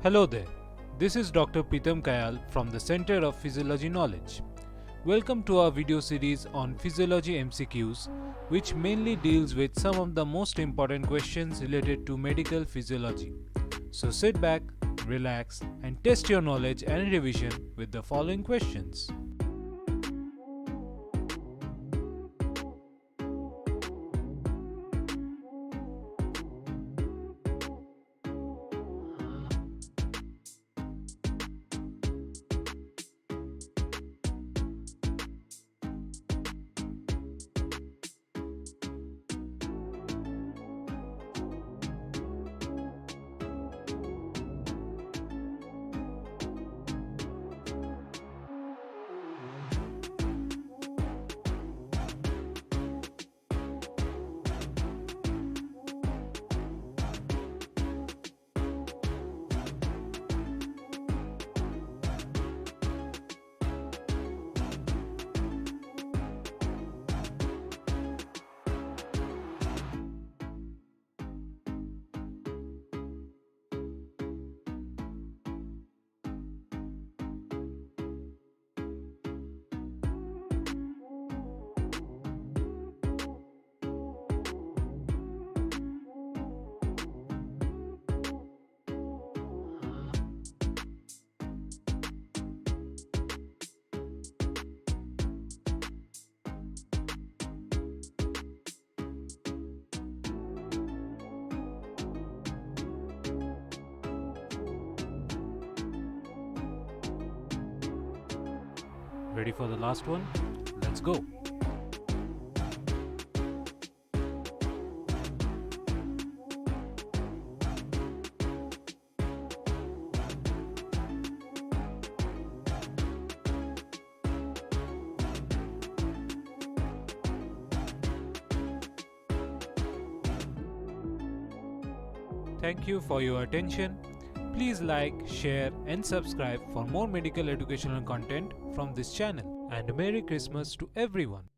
Hello there, this is Dr. Pritam Kayal from the Center of Physiology Knowledge. Welcome to our video series on Physiology MCQs, which mainly deals with some of the most important questions related to medical physiology. So sit back, relax, and test your knowledge and revision with the following questions. Ready for the last one? Let's go! Thank you for your attention. Please like, share and subscribe for more medical educational content from this channel. And Merry Christmas to everyone.